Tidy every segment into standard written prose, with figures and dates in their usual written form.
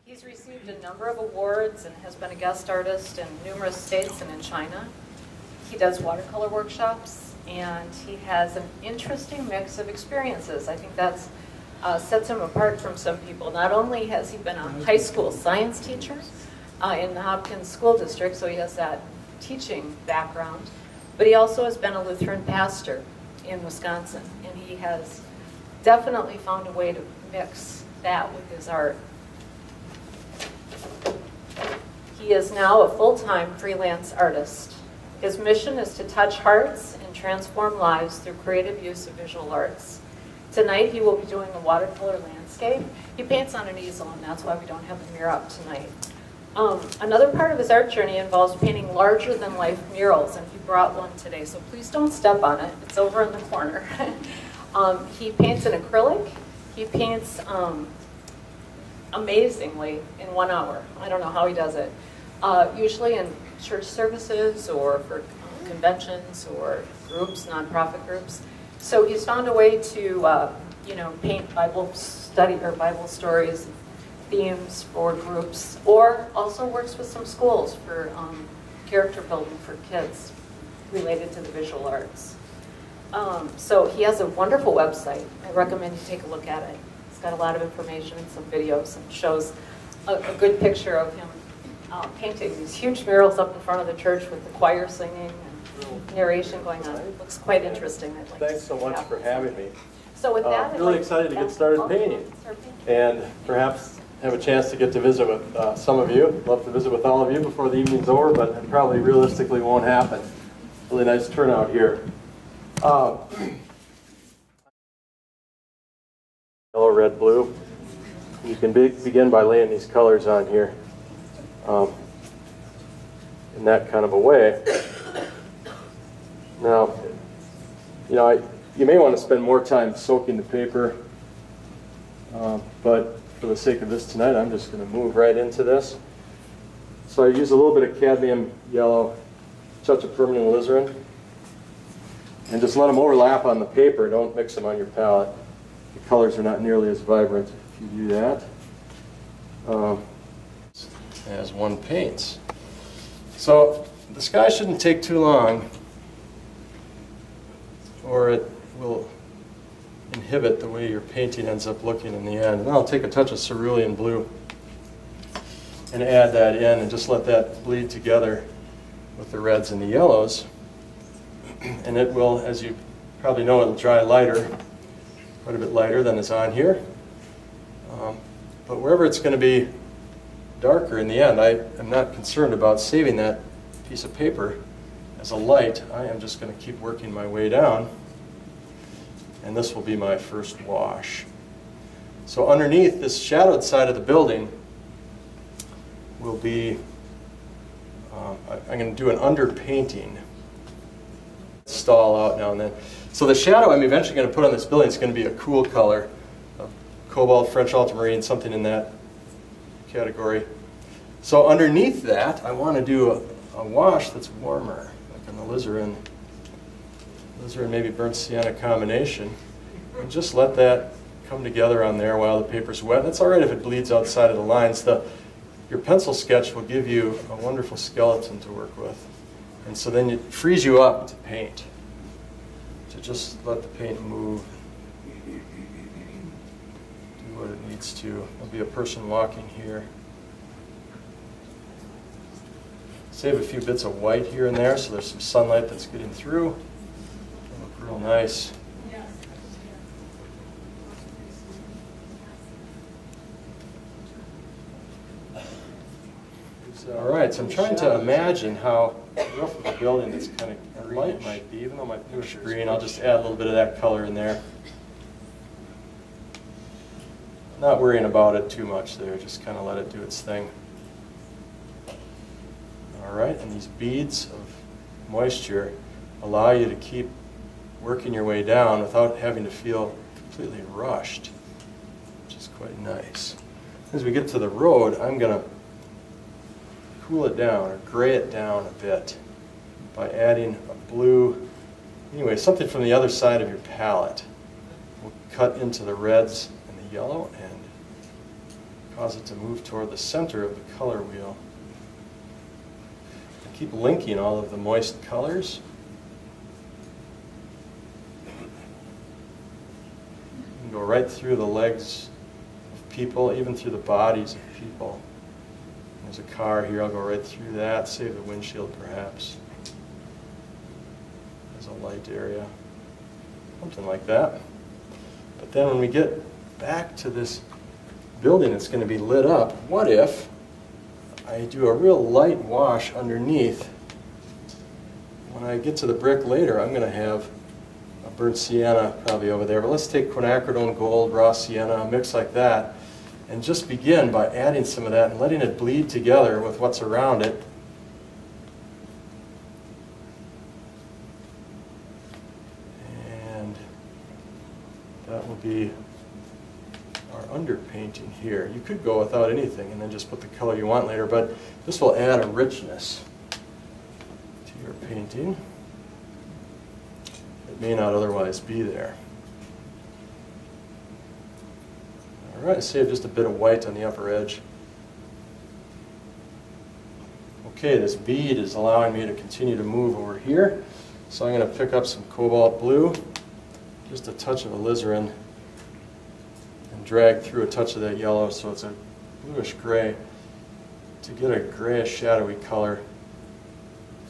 He's received a number of awards and has been a guest artist in numerous states and in China. He does watercolor workshops, and he has an interesting mix of experiences. I think that's sets him apart from some people. Not only has he been a high school science teacher in the Hopkins School District, so he has that teaching background, but he also has been a Lutheran pastor in Wisconsin, and he has definitely found a way to mix that with his art. He is now a full-time freelance artist. His mission is to touch hearts and transform lives through creative use of visual arts. Tonight he will be doing a watercolor landscape. He paints on an easel, and that's why we don't have the mirror up tonight. Another part of his art journey involves painting larger-than-life murals, and he brought one today, so please don't step on it. It's over in the corner. He paints in acrylic. He paints amazingly in 1 hour. I don't know how he does it. Usually in church services or for conventions or groups, nonprofit groups. So he's found a way to, paint Bible study or Bible stories, themes for groups, or also works with some schools for character building for kids related to the visual arts. So he has a wonderful website. I recommend you take a look at it. It's got a lot of information and some videos, and shows a good picture of him painting these huge murals up in front of the church with the choir singing and narration going on. It looks quite interesting. Thanks so much for having me. So with that, I'm really excited to get started painting, and perhaps have a chance to get to visit with some of you. I'd love to visit with all of you before the evening's over, but it probably realistically won't happen. Really nice turnout here. Yellow, red, blue. You can begin by laying these colors on here in that kind of a way. Now, you may want to spend more time soaking the paper, but for the sake of this tonight, I'm just going to move right into this. So I use a little bit of cadmium yellow, touch of permanent alizarin, and just let them overlap on the paper. Don't mix them on your palette. The colors are not nearly as vibrant if you do that. As one paints. So the sky shouldn't take too long, or it will inhibit the way your painting ends up looking in the end. And I'll take a touch of cerulean blue and add that in, and just let that bleed together with the reds and the yellows. And it will, as you probably know, it'll dry lighter, quite a bit lighter than is on here. But wherever it's going to be darker in the end, I am not concerned about saving that piece of paper as a light. I am just going to keep working my way down, and this will be my first wash. So underneath this shadowed side of the building will be, I'm going to do an underpainting. Stall out now and then. So the shadow I'm eventually going to put on this building is going to be a cool color, of cobalt, French ultramarine, something in that category. So underneath that, I want to do a wash that's warmer, like an alizarin, maybe burnt sienna combination, and just let that come together on there while the paper's wet. That's all right if it bleeds outside of the lines. Your pencil sketch will give you a wonderful skeleton to work with. And so then it frees you up to paint, to just let the paint move, do what it needs to. There'll be a person walking here. Save a few bits of white here and there so there's some sunlight that's getting through. It'll look real nice. All right, so I'm trying to imagine how rough of a building this kind of light might be. Even though my push green, I'll just add a little bit of that color in there. Not worrying about it too much there, just kind of let it do its thing. All right, and these beads of moisture allow you to keep working your way down without having to feel completely rushed, which is quite nice. As we get to the road, I'm going to cool it down or gray it down a bit by adding a blue, anyway, something from the other side of your palette. We'll cut into the reds and the yellow and cause it to move toward the center of the color wheel. Keep linking all of the moist colors. You can go right through the legs of people, even through the bodies of people. There's a car here, I'll go right through that, save the windshield perhaps. There's a light area, something like that. But then when we get back to this building that's going to be lit up, what if I do a real light wash underneath? When I get to the brick later, I'm going to have a burnt sienna probably over there. But let's take quinacridone gold, raw sienna, a mix like that, and just begin by adding some of that and letting it bleed together with what's around it. And that will be our underpainting here. You could go without anything and then just put the color you want later, but this will add a richness to your painting. It may not otherwise be there. All right, save just a bit of white on the upper edge. Okay, this bead is allowing me to continue to move over here, so I'm going to pick up some cobalt blue, just a touch of alizarin, drag through a touch of that yellow so it's a bluish gray to get a grayish shadowy color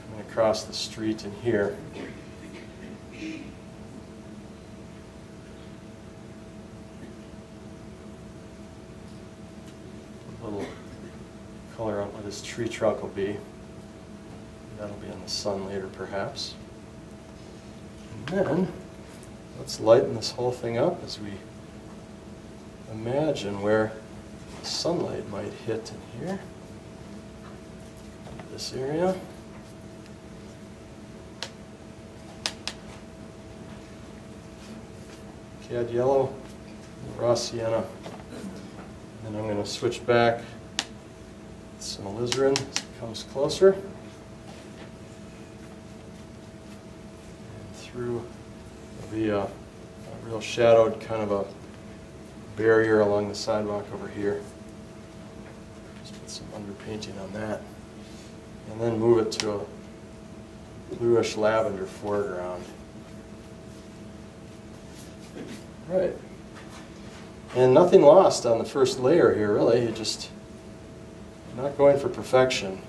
coming across the street in here. A little color on what this tree trunk will be. That'll be in the sun later perhaps. And then let's lighten this whole thing up as we imagine where the sunlight might hit in here, this area. Cad yellow, raw sienna. And then I'm going to switch back with some alizarin as it comes closer. And through the real shadowed kind of a barrier along the sidewalk over here. Just put some underpainting on that. And then move it to a bluish lavender foreground. Right. And nothing lost on the first layer here, really. You're just not going for perfection.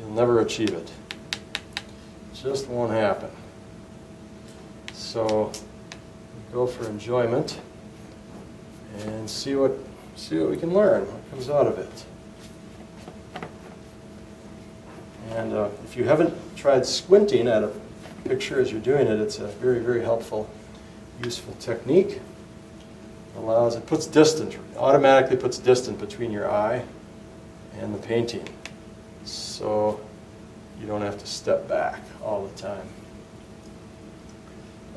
You'll never achieve it. It just won't happen. So go for enjoyment and see what we can learn, what comes out of it. And if you haven't tried squinting at a picture as you're doing it, it's a very, very helpful, useful technique. It puts distance, automatically puts distance between your eye and the painting, so you don't have to step back all the time.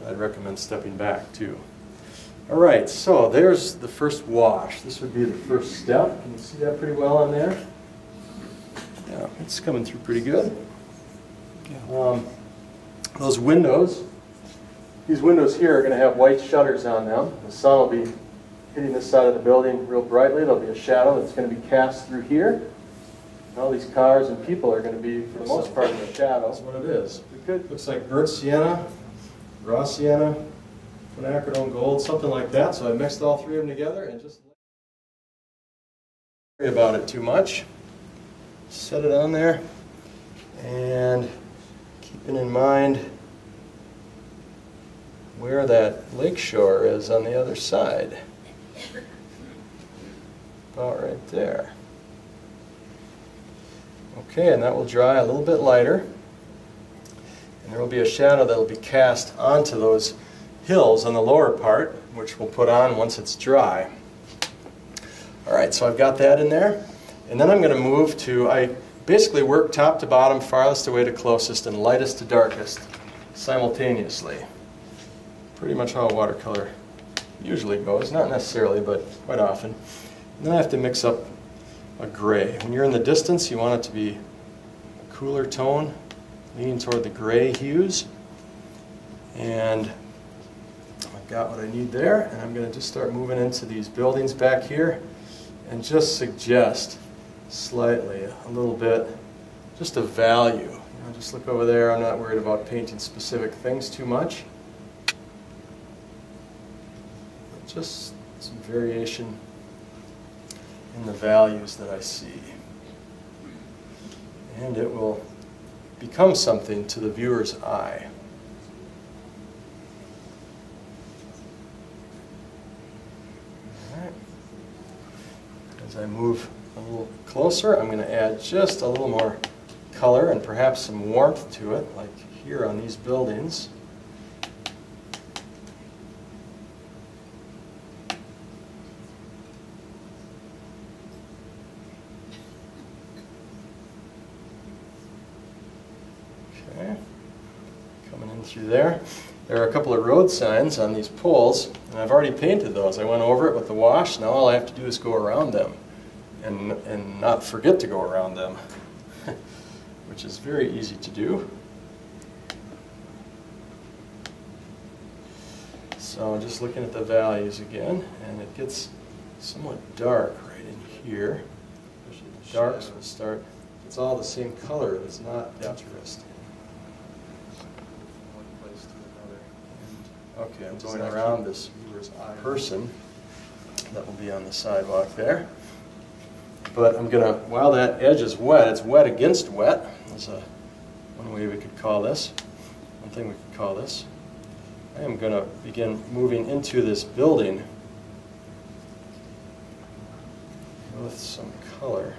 I'd recommend stepping back too. All right, so there's the first wash. This would be the first step. Can you see that pretty well on there? Yeah, it's coming through pretty good. Those windows, these windows here are going to have white shutters on them. The sun will be hitting this side of the building real brightly. There'll be a shadow that's going to be cast through here. And all these cars and people are going to be, for the most part, in the shadow. That's what it is. Looks like burnt sienna, raw sienna, quinacridone gold, something like that. So I mixed all three of them together and just don't worry about it too much. Set it on there, and keeping in mind where that lake shore is on the other side. About right there. Okay, and that will dry a little bit lighter. And there will be a shadow that will be cast onto those hills on the lower part, which we'll put on once it's dry. All right, so I've got that in there. And then I'm going to move to, I basically work top to bottom, farthest away to closest, and lightest to darkest simultaneously. Pretty much how watercolor usually goes, not necessarily, but quite often. And then I have to mix up a gray. When you're in the distance, you want it to be a cooler tone, leaning toward the gray hues. And I've got what I need there, and I'm going to just start moving into these buildings back here and just suggest slightly, a little bit, just a value. You know, just look over there. I'm not worried about painting specific things too much. But just some variation in the values that I see. And it will become something to the viewer's eye. All right. As I move a little closer, I'm going to add just a little more color and perhaps some warmth to it, like here on these buildings. Okay, coming in through there. There are a couple of road signs on these poles, and I've already painted those. I went over it with the wash. Now all I have to do is go around them and not forget to go around them, which is very easy to do. So just looking at the values again, and it gets somewhat dark right in here. The darks will start, it's all the same color, it's not interesting. Okay, I'm going around this person that will be on the sidewalk there. But I'm going to, while that edge is wet, it's wet against wet. That's one way we could call this, one thing we could call this. I am going to begin moving into this building with some color.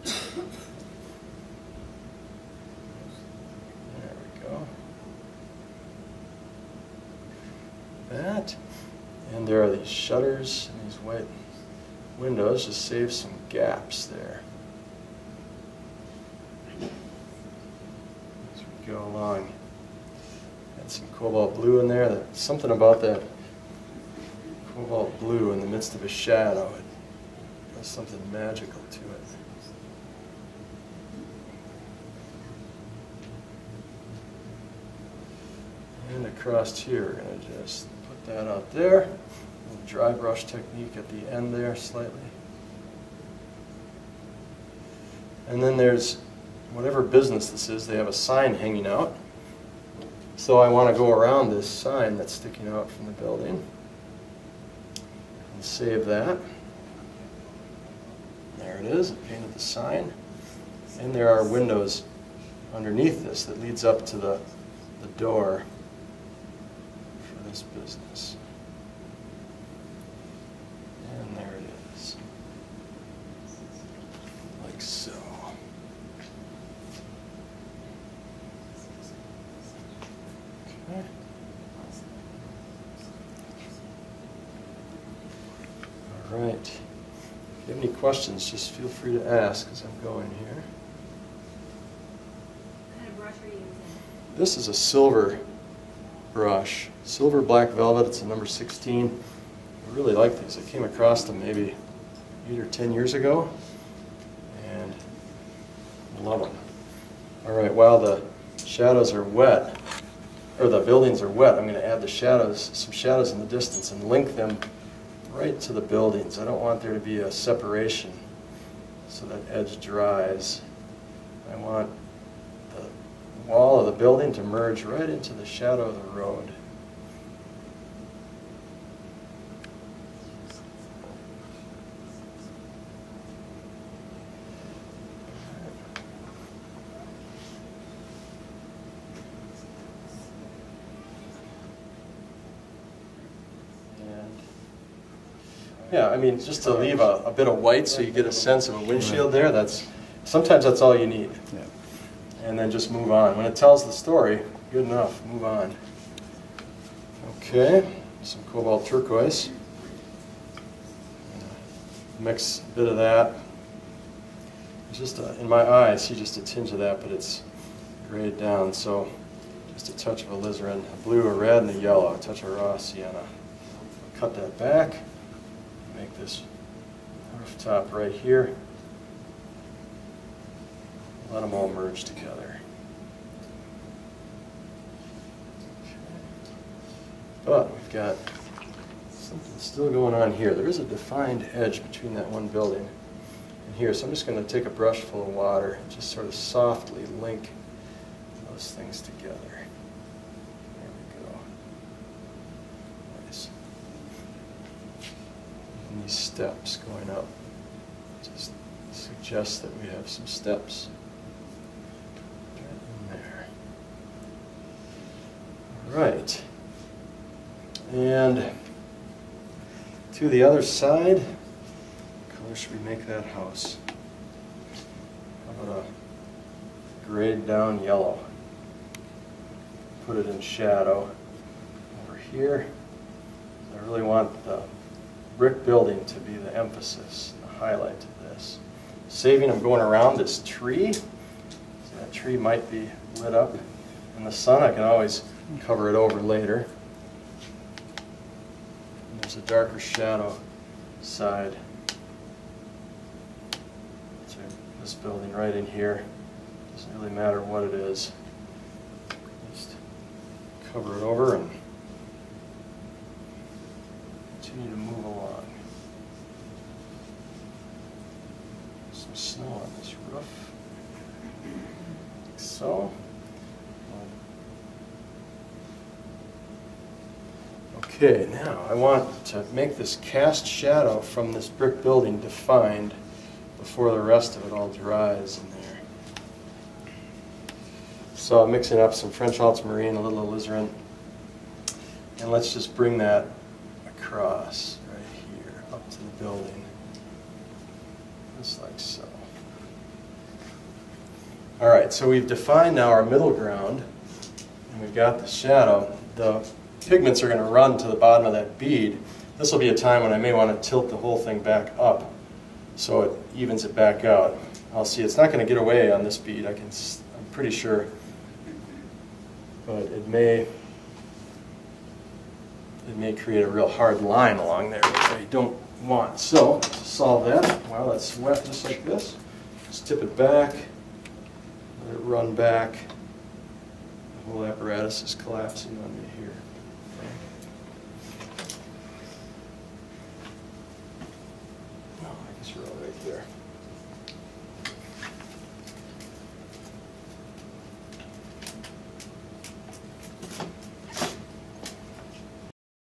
There we go. That. And there are these shutters and these white windows, just save some gaps there. As we go along, got some cobalt blue in there. That's something about that cobalt blue in the midst of a shadow. It has something magical to it. And across here, we're going to just put that out there. Dry brush technique at the end there slightly. And then there's whatever business this is, they have a sign hanging out. So I want to go around this sign that's sticking out from the building and save that. There it is, I painted the sign. And there are windows underneath this that leads up to the door for this business. And there it is, like so. Okay. All right. If you have any questions, just feel free to ask as I'm going here. What kind of brush are you using? This is a silver brush, silver black velvet. It's a number 16. I really like these. I came across them maybe 8 or 10 years ago, and I love them. All right, while the shadows are wet, or the buildings are wet, I'm going to add the shadows, some shadows in the distance, and link them right to the buildings. I don't want there to be a separation so that edge dries. I want the wall of the building to merge right into the shadow of the road. Yeah, I mean, just to leave a bit of white so you get a sense of a windshield there, sometimes that's all you need. Yeah. And then just move on. When it tells the story, good enough, move on. Okay, some cobalt turquoise. Mix a bit of that. Just in my eye, I see just a tinge of that, but it's grayed down, so just a touch of alizarin, a blue, a red, and a yellow, a touch of raw sienna. Cut that back. Make this rooftop right here. Let them all merge together. But we've got something still going on here. There is a defined edge between that one building and here. So I'm just going to take a brush full of water and just sort of softly link those things together. There we go. Nice. And these steps going up just suggest that we have some steps right in there. All right. And to the other side, what color should we make that house? How about a grayed down yellow? Put it in shadow. Over here, I really want the brick building to be the emphasis, the highlight of this. Saving, I'm going around this tree. So that tree might be lit up in the sun. I can always cover it over later. There's a darker shadow side to this building right in here. Doesn't really matter what it is. Just cover it over and continue to move along. Some snow on this roof. Like so. Okay, now I want to make this cast shadow from this brick building defined before the rest of it all dries in there. So I'm mixing up some French ultramarine, a little alizarin, and let's just bring that across right here up to the building, just like so. All right, so we've defined now our middle ground, and we've got the shadow. The pigments are going to run to the bottom of that bead. This will be a time when I may want to tilt the whole thing back up so it evens it back out. I'll see. It's not going to get away on this bead. I'm pretty sure, but it may create a real hard line along there, which I don't want. So to solve that, while it's wet just like this, just tip it back, let it run back. The whole apparatus is collapsing on me here. I guess you're all